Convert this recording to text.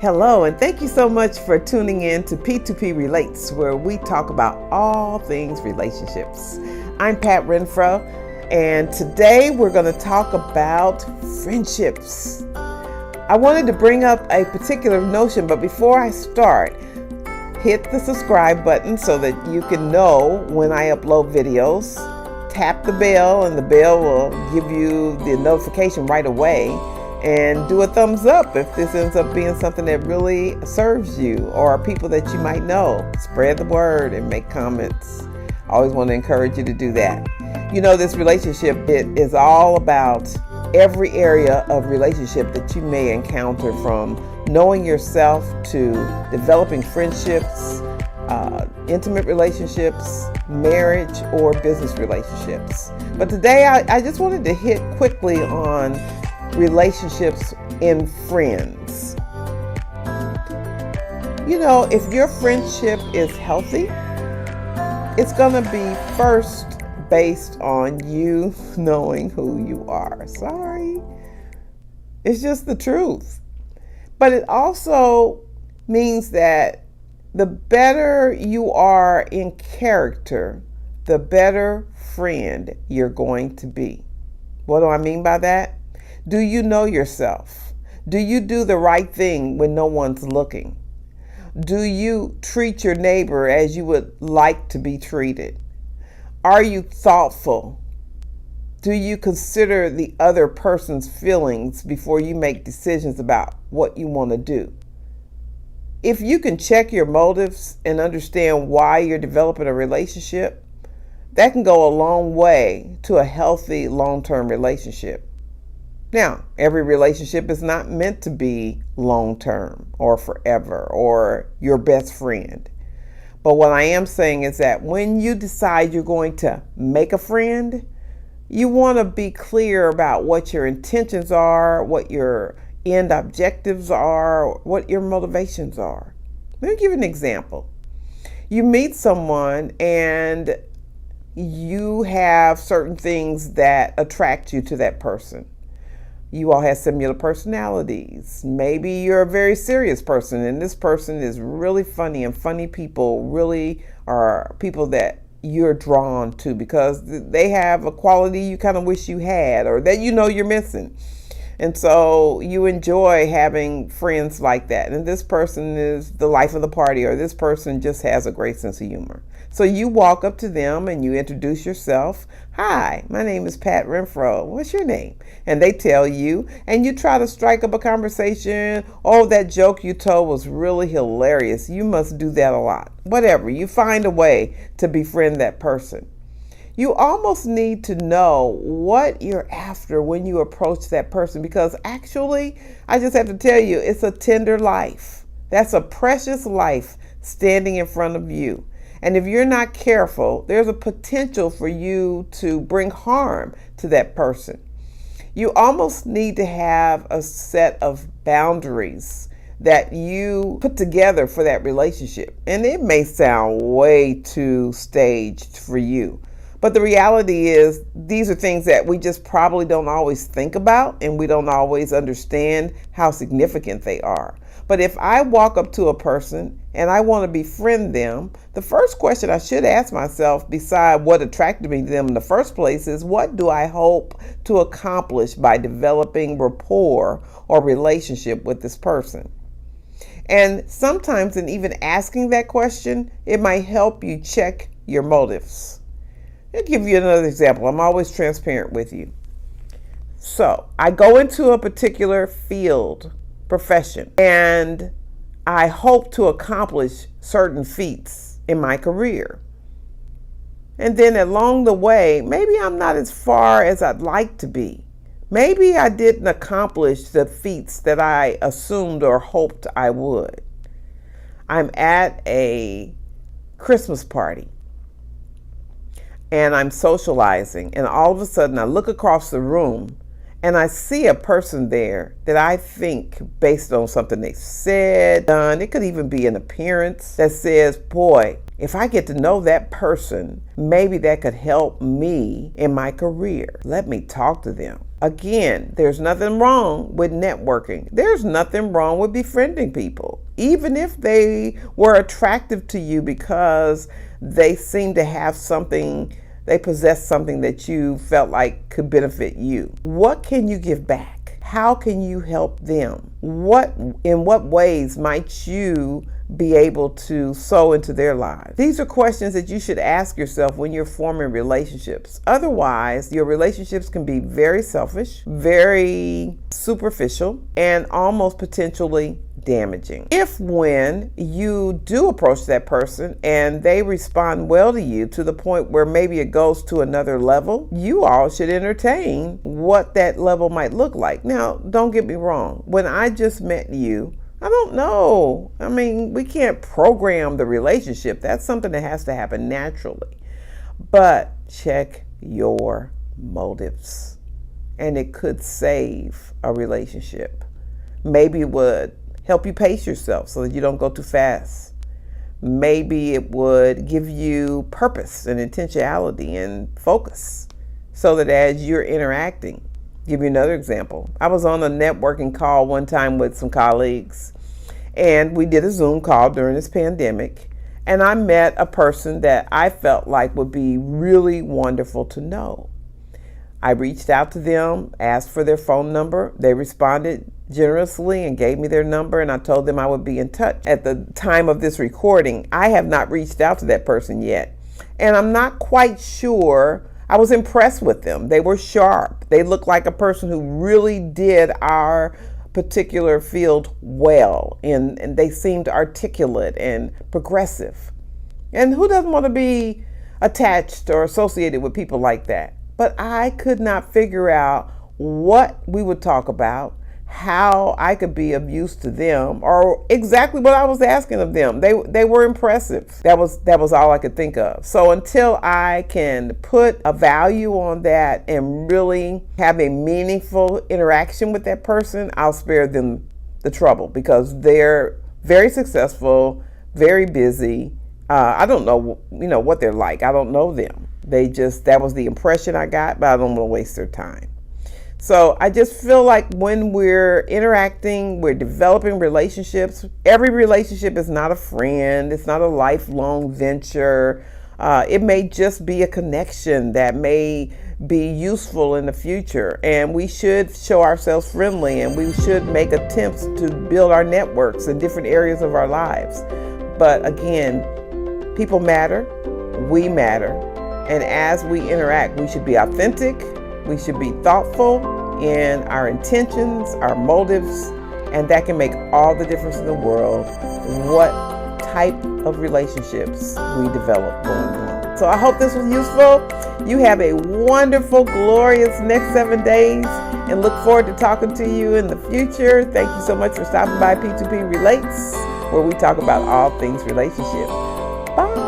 Hello, and thank you so much for tuning in to P2P Relates, where we talk about all things relationships. I'm Pat Renfro, and today we're going to talk about friendships. I wanted to bring up a particular notion, but before I start, hit the subscribe button so that you can know when I upload videos. Tap the bell, and the bell will give you the notification right away. And do a thumbs up if this ends up being something that really serves you or people that you might know. Spread the word and make comments. I always want to encourage you to do that. You know, this relationship, it is all about every area of relationship that you may encounter, from knowing yourself to developing friendships, intimate relationships, marriage, or business relationships. But today I just wanted to hit quickly on relationships in friends. You know, if your friendship is healthy, it's going to be first based on you knowing who you are. Sorry. It's just the truth. But it also means that the better you are in character, the better friend you're going to be. What do I mean by that? Do you know yourself? Do you do the right thing when no one's looking? Do you treat your neighbor as you would like to be treated? Are you thoughtful? Do you consider the other person's feelings before you make decisions about what you want to do? If you can check your motives and understand why you're developing a relationship, that can go a long way to a healthy long-term relationship. Now, every relationship is not meant to be long-term or forever or your best friend. But what I am saying is that when you decide you're going to make a friend, you want to be clear about what your intentions are, what your end objectives are, what your motivations are. Let me give you an example. You meet someone and you have certain things that attract you to that person. You all have similar personalities. Maybe you're a very serious person and this person is really funny, and funny people really are people that you're drawn to because they have a quality you kind of wish you had or that you know you're missing. And so you enjoy having friends like that. And this person is the life of the party, or this person just has a great sense of humor. So you walk up to them and you introduce yourself. Hi, my name is Pat Renfro. What's your name? And they tell you, and you try to strike up a conversation. Oh, that joke you told was really hilarious. You must do that a lot. Whatever. You find a way to befriend that person. You almost need to know what you're after when you approach that person, because actually, I just have to tell you, it's a tender life. That's a precious life standing in front of you. And if you're not careful, there's a potential for you to bring harm to that person. You almost need to have a set of boundaries that you put together for that relationship. And it may sound way too staged for you. But the reality is, these are things that we just probably don't always think about, and we don't always understand how significant they are. But if I walk up to a person and I want to befriend them, the first question I should ask myself, beside what attracted me to them in the first place, is what do I hope to accomplish by developing rapport or relationship with this person? And sometimes in even asking that question, it might help you check your motives. I'll give you another example. I'm always transparent with you. So I go into a particular field, profession, and I hope to accomplish certain feats in my career. And then along the way, maybe I'm not as far as I'd like to be. Maybe I didn't accomplish the feats that I assumed or hoped I would. I'm at a Christmas party and I'm socializing, and all of a sudden I look across the room and I see a person there that I think, based on something they said, done, it could even be an appearance, that says, boy, If I get to know that person, maybe that could help me in my career. Let me talk to them. Again, there's nothing wrong with networking. There's nothing wrong with befriending people, even if they were attractive to you because they seem to have something, they possess something that you felt like could benefit you. What can you give back? How can you help them? In what ways might you be able to sow into their lives? These are questions that you should ask yourself when you're forming relationships. Otherwise, your relationships can be very selfish, very superficial, and almost potentially damaging. If when you do approach that person and they respond well to you to the point where maybe it goes to another level, you all should entertain what that level might look like. Now, don't get me wrong. When I just met you, I don't know. I mean, we can't program the relationship. That's something that has to happen naturally. But check your motives, and it could save a relationship. Maybe it would help you pace yourself so that you don't go too fast. Maybe it would give you purpose and intentionality and focus so that as you're interacting. Give you another example. I was on a networking call one time with some colleagues, and we did a Zoom call during this pandemic, and I met a person that I felt like would be really wonderful to know. I reached out to them, asked for their phone number. They responded generously and gave me their number, and I told them I would be in touch. At the time of this recording, I have not reached out to that person yet, and I'm not quite sure. I was impressed with them. They were sharp. They looked like a person who really did our particular field well, and they seemed articulate and progressive. And who doesn't want to be attached or associated with people like that? But I could not figure out what we would talk about, how I could be of use to them, or exactly what I was asking of them. They were impressive. That was all I could think of. So until I can put a value on that and really have a meaningful interaction with that person, I'll spare them the trouble, because they're very successful, very busy. I don't know, what they're like. I don't know them. That was the impression I got, but I don't want to waste their time. So I just feel like when we're interacting, we're developing relationships. Every relationship is not a friend. It's not a lifelong venture. It may just be a connection that may be useful in the future. And we should show ourselves friendly, and we should make attempts to build our networks in different areas of our lives. But again, people matter. We matter. And as we interact, we should be authentic. We should be thoughtful in our intentions, our motives, and that can make all the difference in the world what type of relationships we develop going on. So I hope this was useful. You have a wonderful, glorious next 7 days, and look forward to talking to you in the future. Thank you so much for stopping by P2P Relates, where we talk about all things relationship. Bye.